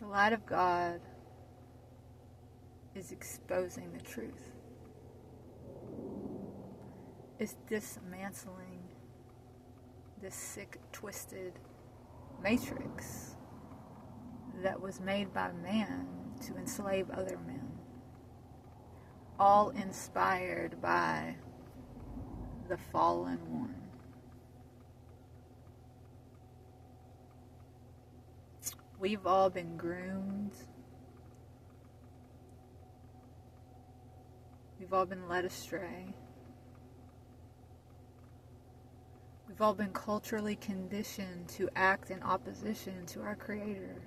The light of God is exposing the truth. It's dismantling this sick, twisted matrix that was made by man to enslave other men. All inspired by the fallen one. We've all been groomed. We've all been led astray. We've all been culturally conditioned to act in opposition to our Creator.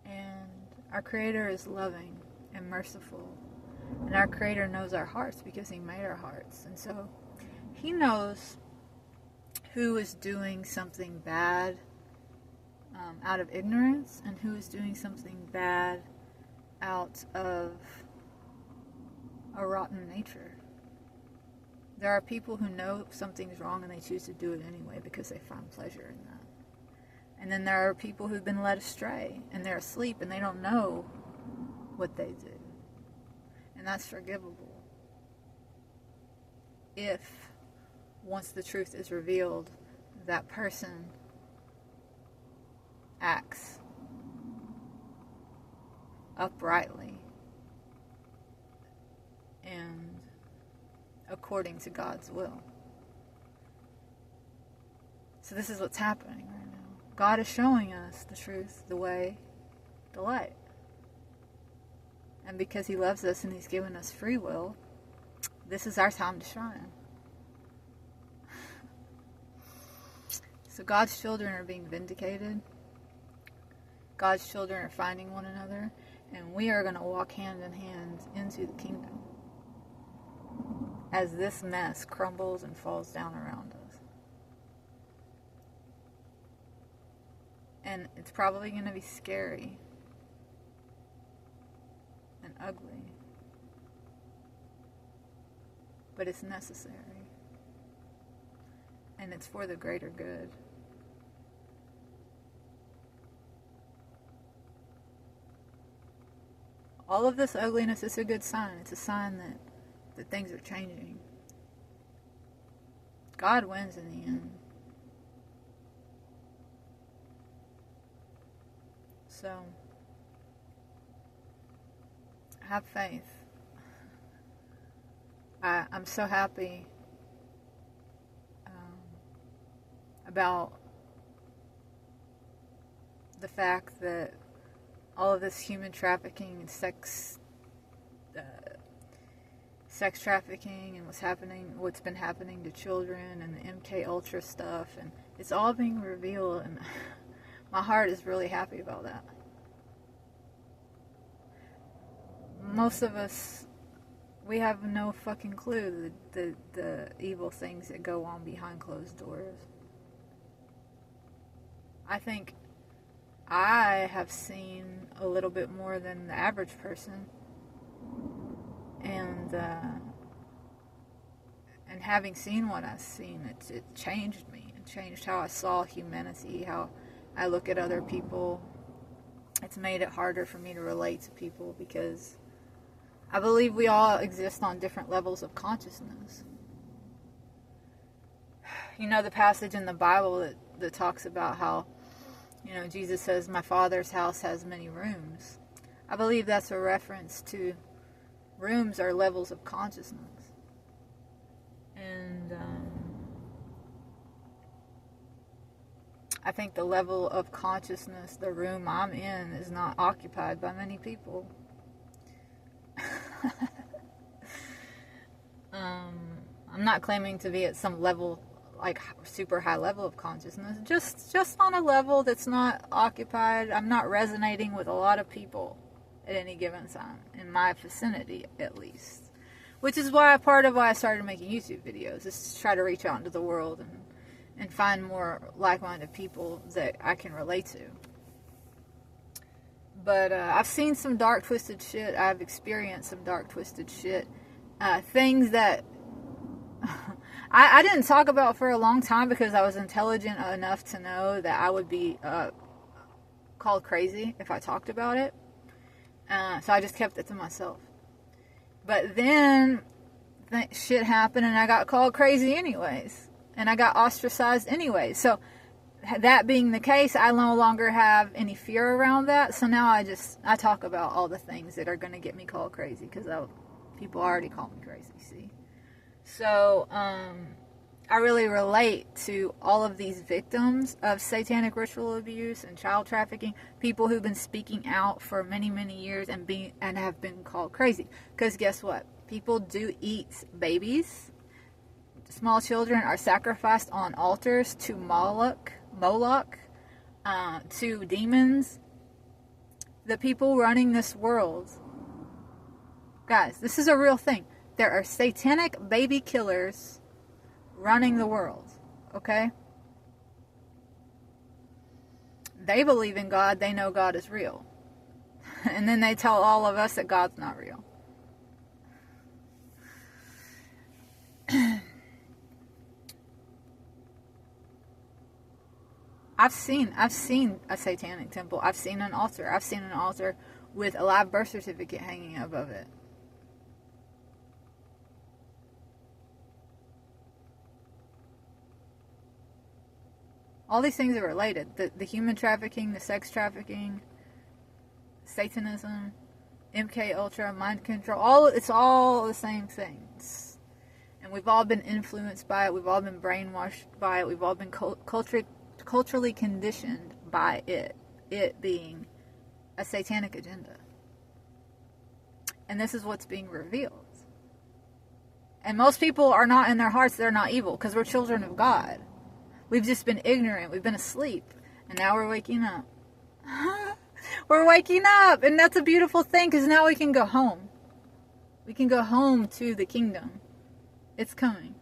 And our Creator is loving and merciful. And our Creator knows our hearts because He made our hearts. And so He knows who is doing something bad out of ignorance and who is doing something bad out of a rotten nature. There are people who know something's wrong and they choose to do it anyway because they find pleasure in that. And then there are people who've been led astray and they're asleep and they don't know what they do. And that's forgivable. If, once the truth is revealed, that person acts uprightly and according to God's will. So this is what's happening right now. God is showing us the truth, the way, the light. And because He loves us and He's given us free will, this is our time to shine. So God's children are being vindicated. God's children are finding one another. And we are going to walk hand in hand into the kingdom as this mess crumbles and falls down around us. And it's probably going to be scary and ugly. But it's necessary. And it's for the greater good. All of this ugliness is a good sign. It's a sign that things are changing. God wins in the end. So, have faith. I'm so happy about the fact that all of this human trafficking and sex trafficking and what's been happening to children and the MK Ultra stuff, and it's all being revealed, and my heart is really happy about that. Most of us, we have no fucking clue the evil things that go on behind closed doors. I think I have seen a little bit more than the average person, and having seen what I've seen, it changed me. It changed how I saw humanity, how I look at other people. It's made it harder for me to relate to people because I believe we all exist on different levels of consciousness. You know the passage in the Bible that talks about how, Jesus says, my Father's house has many rooms. I believe that's a reference to rooms are levels of consciousness. And I think the level of consciousness, the room I'm in, is not occupied by many people. I'm not claiming to be at some level, like super high level of consciousness, just on a level that's not occupied. I'm not resonating with a lot of people at any given time, in my vicinity at least. Which is part of why I started making YouTube videos, is to try to reach out into the world and find more like-minded people that I can relate to. But I've seen some dark, twisted shit. I've experienced some dark, twisted shit. Things that I didn't talk about for a long time because I was intelligent enough to know that I would be called crazy if I talked about it. So I just kept it to myself. But then shit happened and I got called crazy anyways. And I got ostracized anyways. So that being the case, I no longer have any fear around that. So now I talk about all the things that are going to get me called crazy, because people already call me crazy, see? So, I really relate to all of these victims of satanic ritual abuse and child trafficking, people who've been speaking out for many, many years and have been called crazy. Because guess what? People do eat babies. Small children are sacrificed on altars to Moloch, to demons. The people running this world, guys, this is a real thing. There are satanic baby killers running the world, okay? They believe in God. They know God is real. And then they tell all of us that God's not real. I've seen a satanic temple. I've seen an altar. I've seen an altar with a live birth certificate hanging above it. All these things are related. The human trafficking, the sex trafficking, Satanism, MK Ultra, mind control, it's all the same things. And we've all been influenced by it. We've all been brainwashed by it. We've all been culturally conditioned by it being a satanic agenda. And this is what's being revealed. And most people are not, in their hearts, they're not evil, because we're children of God. We've just been ignorant. We've been asleep. And now we're waking up. We're waking up. And that's a beautiful thing, because now we can go home. We can go home to the kingdom. It's coming.